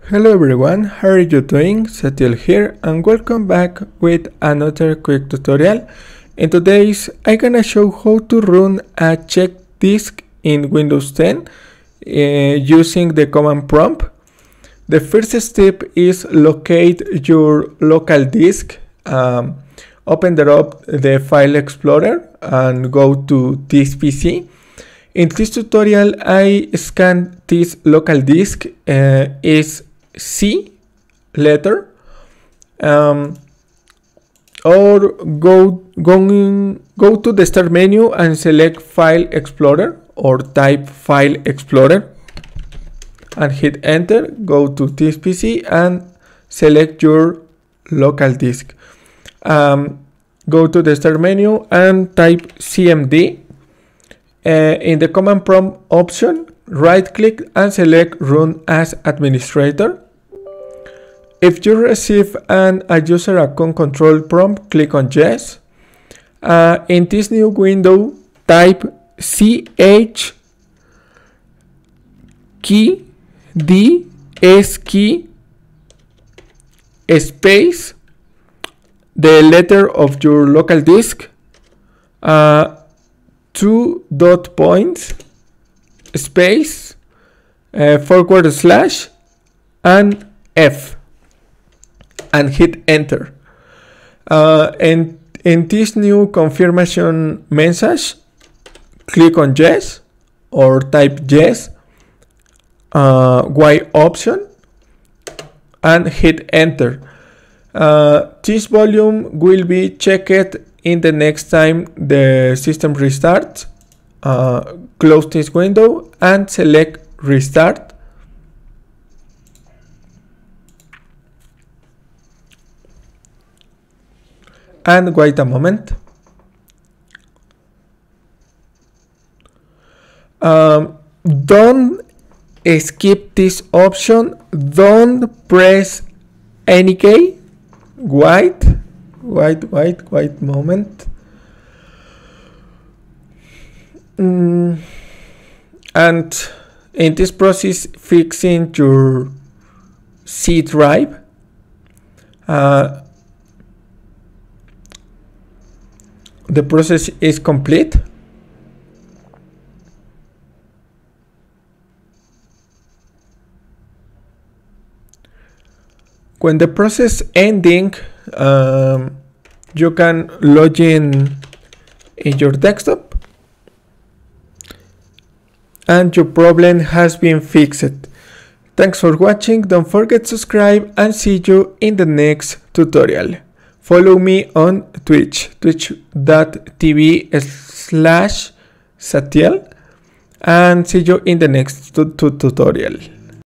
Hello everyone, how are you doing? Satiel here and welcome back with another quick tutorial. In today's I'm gonna show how to run a check disk in Windows 10 using the command prompt. The first step is locate your local disk. Open the File Explorer and go to this PC. In this tutorial I scan this local disk is C letter or go to the start menu and select File Explorer or type File Explorer and hit enter. Go to this PC and select your local disk. Go to the start menu and type CMD. In the command prompt option, right click and select Run as Administrator. If you receive a user account control prompt, click on Yes. In this new window, type CH key D S key space the letter of your local disk, 2 dot points space forward slash and F and hit enter. And in this new confirmation message, click on yes or type yes, Y option and hit enter. This volume will be checked in the next time the system restarts. Close this window and select restart. And wait a moment. Don't skip this option. Don't press any key. Wait moment. And in this process, fixing your C drive. The process is complete. When the process ending, you can log in your desktop and your problem has been fixed. Thanks for watching. Don't forget to subscribe and see you in the next tutorial. Follow me on Twitch, twitch.tv/Satiel, and see you in the next tutorial.